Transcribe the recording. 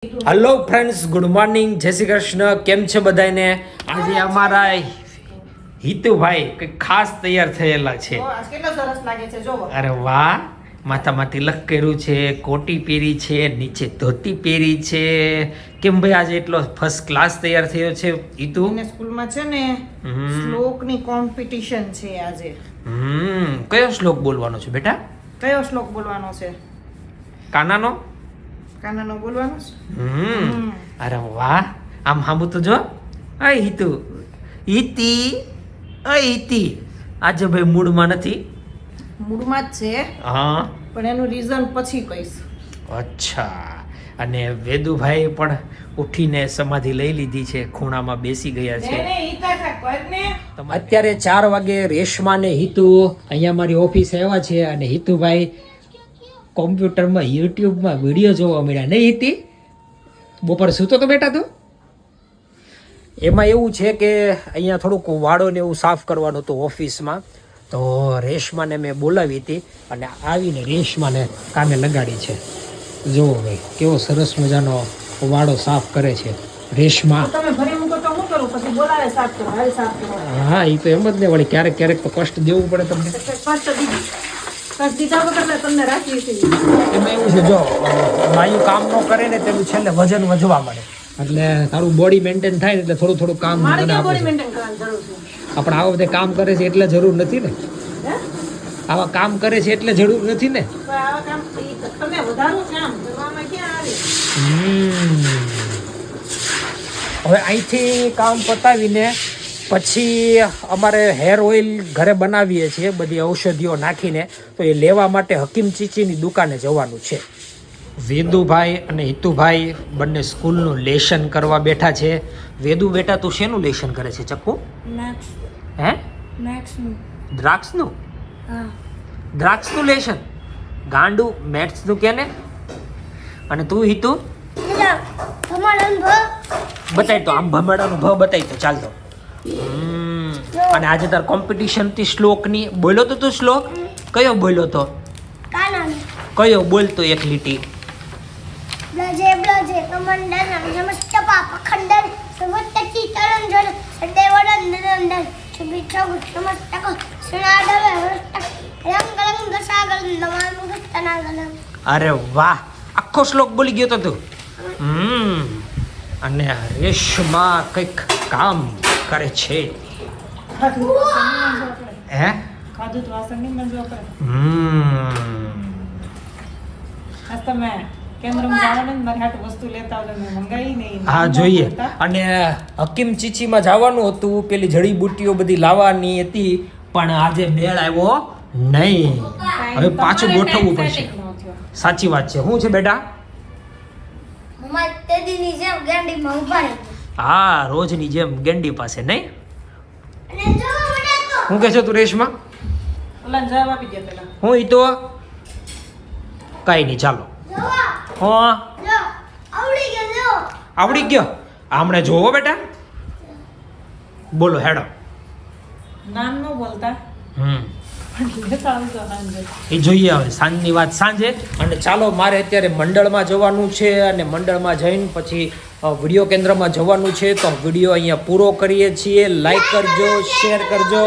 Hello friends, good morning, જય શ્રી કૃષ્ણ. કેમ છે બધાને? આજે અમારા હિતુભાઈ કંઈક ખાસ તૈયાર થયેલા છે. કેટલો સરસ લાગે છે જોવો. અરે વાહ, માથામાં તિલક કર્યું છે, કોટી પહેરી છે, નીચે ધોતી પહેરી છે. કેમ ભાઈ આજે એટલો ફર્સ્ટ ક્લાસ તૈયાર થયો છે હિતુ? એને સ્કૂલમાં છે ને શ્લોકની કોમ્પિટિશન છે આજે. કયો શ્લોક બોલવાનો છે બેટા? કયો શ્લોક બોલવાનો છે? કાનાનો? કાનાનો બોલવાનો છે. અરે વાહ, આમ સાંભળું તો જો. અય હિતુ, હિતી, અય હિતી. આજે ભાઈ મૂડમાં નથી. મૂડમાં જ છે હા, પણ એનું રીઝન પછી કહીશ. અચ્છા. અને વેદુભાઈ પણ ઉઠીને સમાધિ લઈ લીધી છે, ખૂણામાં બેસી ગયા છે. અત્યારે 4 વાગે રેશમા ને હિતુ અહીંયા મારી ઓફિસે આવ્યા છે અને હિતુભાઈ કોમ્પ્યુટરમાં યુટ્યુબમાં વિડીયો જોવા મળ્યા. નહીં હિતી? બપોર સૂતો તો બેટા તું? એમાં એવું છે કે અહીંયા થોડુંક વાળો ને એવું સાફ કરવાનું હતું ઓફિસમાં, તો રેશમાને મેં બોલાવી હતી અને આવીને રેશમાને કામે લગાડી છે. જુઓ ભાઈ કેવો સરસ મજાનો વાળો સાફ કરે છે રેશમા. તમે ભરી મૂકો તો હું કરું? પછી બોલાવે સાફ કરો, હાલ સાફ કરો. હા, એ તો એમ જ ને વળી, ક્યારેક ક્યારેક તો કષ્ટ દેવું પડે તમને. કષ્ટ દીધા વગર તમને રાખી છે. એમાં એવું છે, જો વાયુ કામ ન કરે ને તેનું છેલ્લે વજન વધવા મળે, એટલે તારું બોડી મેન્ટેન થાય ને એટલે થોડું થોડું કામ મારે મને ક્યાં આપે બોડી છે. મેન્ટેન કરવાની જરૂર છે? આપણે આવા બધા કામ કરે છે એટલે જરૂર નથી ને. હે? આવા કામ કરે છે એટલે જરૂર નથી ને. પણ આવા કામ તમે વધારું કામ કરવામાં ક્યાં આવે? હવે અહીંથી કામ પતાવીને પછી અમારે હેર ઓઇલ ઘરે બનાવીએ છીએ બધી ઔષધિઓ નાખીને, તો એ લેવા માટે હકીમ ચીચીની દુકાને જવાનું છે. વેદુભાઈ અને હિતુભાઈ બંને સ્કૂલનું લેશન કરવા બેઠા છે. વેદુ બેટા તું શેનું લેશન કરે છે ચક્કુ? હે? દ્રાક્ષનું? દ્રાક્ષનું લેશન? ગાંડું મેથ્સનું કે ને? અને તું હિતુ? બતાય તો, આમ ભમડાનું ભ બતાય તો ચાલતો. અને આજે તાર કોમ્પિટિશન થી શ્લોકની બોલ્યો તો તું શ્લોક? કયો બોલ્યો તો? કયો બોલતો એક લીટી? બ્લજે બ્લજે કમંડન નમસ્ત પાપ ખંડન સમસ્તકી તરંજન સદેવડન નંદન સુબિચ્છો નમસ્તક સુનાડવે વરસ્તક રંગલંગ સાગર નમાનુ રત્નાગલમ. અરે વાહ, આખો શ્લોક બોલી ગયો તો તું. અને રેશમા કંઈક કામ કરે છે. હે? ખાધું તો વાસણ નહીં મંજવા પડે. આજ તમે કેન્દ્રમાં જવાનું ને મારી હાટુ વસ્તુ લેતા આવજો, મેં મંગાવી નહીં. હા જોઈએ. અને હકીમ ચીચીમાં જવાનું હતું, પેલી જડીબુટ્ટીઓ બધી લાવવાની હતી, પણ આજે મેળ આવ્યો નહીં. હવે પાછું ગોઠવવું પડશે. સાચી વાત છે. શું છે બેટા? તેદીની જેમ ગાંડીમાં ઊભા રહી. હા, રોજની જેમ ગેંડી પાસે. નહીં? અને જો મને તો શું કહે છે તું રેશમા? ઓલા જવાબ આપી દે પેલા. હું ઈ તો કાંઈ નહીં, ચાલો. જોવા હા, જો આવડી ગયો જો. આવડી ગયો. હમણાં જોવો બેટા. બોલો હેડો. નામ ન બોલતા લેતા આવજો સાંજે. એ જોઈએ હવે સાંજની વાત સાંજે. અને ચાલો, મારે અત્યારે મંડળમાં જવાનું છે અને મંડળમાં જઈને પછી વિડીયો કેન્દ્રમાં જવાનું છે. તો વિડીયો અહીંયા પૂરો કરીએ છીએ. લાઈક કરજો, શેર કરજો